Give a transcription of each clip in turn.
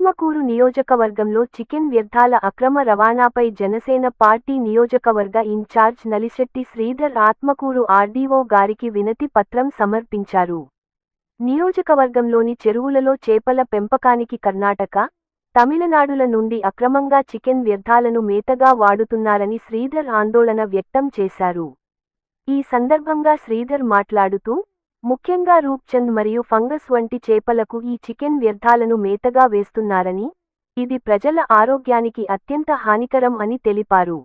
ఆత్మకూరు నియోజకవర్గంలో చికెన్ వ్యర్థాల అక్రమ రవాణాపై జనసేన పార్టీ నియోజకవర్గ ఇన్ఛార్జ్ నలిశెట్టి శ్రీధర్ ఆత్మకూరు ఆర్డీఓ గారికి వినతి పత్రం సమర్పించారు. నియోజకవర్గంలోని చెరువులలో చేపల పెంపకానికి కర్ణాటక, తమిళనాడుల నుండి అక్రమంగా చికెన్ వ్యర్థాలను మేతగా వాడుతున్నారని శ్రీధర్ ఆందోళన వ్యక్తం చేశారు. ఈ సందర్భంగా శ్రీధర్ మాట్లాడుతూ, ముఖ్యంగా రూప్చంద్ మరియు ఫంగస్ వంటి చేపలకు ఈ చికెన్ వ్యర్థాలను మేతగా వేస్తున్నారని, ఇది ప్రజల ఆరోగ్యానికి అత్యంత హానికరం అని తెలిపారు.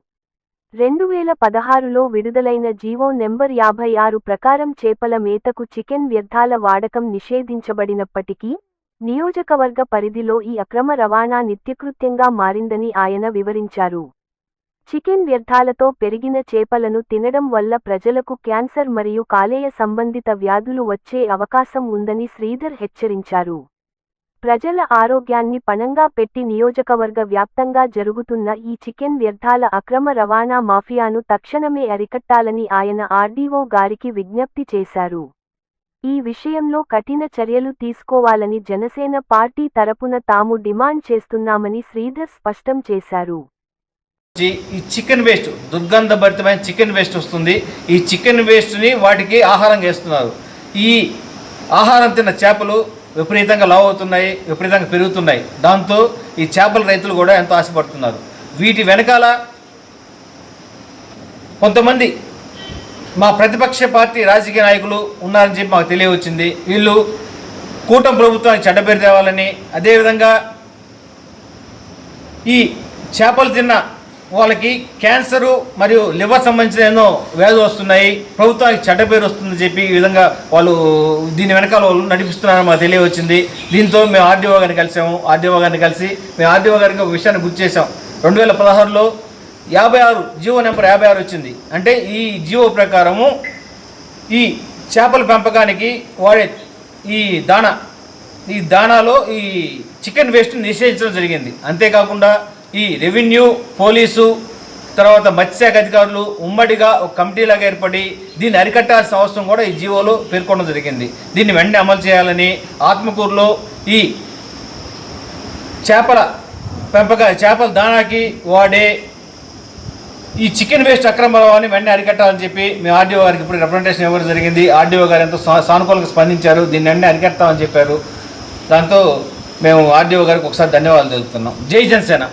2016లో విడుదలైన జీవో నెంబర్ 56 ప్రకారం చేపల మేతకు చికెన్ వ్యర్థాల వాడకం నిషేధించబడినప్పటికీ, నియోజకవర్గ పరిధిలో ఈ అక్రమ రవాణా నిత్యకృత్యంగా మారిందని ఆయన వివరించారు. చికెన్ వ్యర్థాలతో పెరిగిన చేపలను తినడం వల్ల ప్రజలకు క్యాన్సర్ మరియు కాలేయ సంబంధిత వ్యాధులు వచ్చే అవకాశం ఉందని శ్రీధర్ హెచ్చరించారు. ప్రజల ఆరోగ్యాన్ని పణంగా పెట్టి నియోజకవర్గ వ్యాప్తంగా జరుగుతున్న ఈ చికెన్ వ్యర్థాల అక్రమ రవాణా మాఫియాను తక్షణమే అరికట్టాలని ఆయన ఆర్డీఓ గారికి విజ్ఞప్తి చేశారు. ఈ విషయంలో కఠిన చర్యలు తీసుకోవాలని జనసేన పార్టీ తరపున తాము డిమాండ్ చేస్తున్నామని శ్రీధర్ స్పష్టం చేశారు. ఈ చికెన్ వేస్ట్, దుర్గంధభరితమైన చికెన్ వేస్ట్ వస్తుంది. ఈ చికెన్ వేస్ట్ని వాటికి ఆహారంగా వేస్తున్నారు. ఈ ఆహారం తిన్న చేపలు విపరీతంగా లావు అవుతున్నాయి, విపరీతంగా పెరుగుతున్నాయి. దాంతో ఈ చేపల రైతులు కూడా ఎంతో ఆశపడుతున్నారు. వీటి వెనకాల కొంతమంది మా ప్రతిపక్ష పార్టీ రాజకీయ నాయకులు ఉన్నారని చెప్పి మాకు తెలియవచ్చింది. వీళ్ళు కూటమి ప్రభుత్వానికి చెడ్డపేరు తేవాలని, అదేవిధంగా ఈ చేపలు తిన్న వాళ్ళకి క్యాన్సరు మరియు లివర్ సంబంధించిన ఎన్నో వ్యాధులు వస్తున్నాయి, ప్రభుత్వానికి చెడ్డ పేరు వస్తుందని చెప్పి ఈ విధంగా వాళ్ళు దీని వెనకాల వాళ్ళు నడిపిస్తున్నారని మాకు తెలియవచ్చింది. దీంతో మేము ఆర్డీఓ గారిని కలిసాము. ఆర్డీఓ గారిని కలిసి మేము ఆర్డీఓ గారికి ఒక విషయాన్ని గుర్తు చేసాం. 2016లో 56 జీవో నెంబర్ 56 వచ్చింది. అంటే ఈ జీవో ప్రకారము ఈ చేపల పెంపకానికి వాడే ఈ దానాలో ఈ చికెన్ వేస్ట్ని నిషేధించడం జరిగింది. అంతేకాకుండా ఈ రెవెన్యూ, పోలీసు, తర్వాత మత్స్యశాఖ అధికారులు ఉమ్మడిగా ఒక కమిటీలాగా ఏర్పడి దీన్ని అరికట్టాల్సిన అవసరం కూడా ఈ జీవోలో పేర్కొనడం జరిగింది. దీన్ని వెంటనే అమలు చేయాలని, ఆత్మకూరులో ఈ చేపల దానాకి వాడే ఈ చికెన్ వేస్ట్ అక్రమ రవాణాని వెంటనే అరికట్టాలని చెప్పి మేము ఆర్డీఓ గారికి ఇప్పుడు రిప్రజెంటేషన్ ఇవ్వడం జరిగింది. ఆర్డీఓ గారు ఎంతో సానుకూలంగా స్పందించారు. దీన్ని వెంటనే అరికట్టామని చెప్పారు. దాంతో మేము ఆర్డీఓ గారికి ఒకసారి ధన్యవాదాలు తెలుపుతున్నాం. జై జనసేన.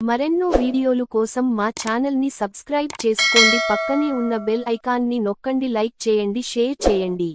మరెన్నో వీడియోలు కోసం మా ఛానల్ ని సబ్స్క్రైబ్ చేసుకోండి. పక్కనే ఉన్న బెల్ ఐకాన్ ని నొక్కండి. లైక్ చేయండి, షేర్ చేయండి.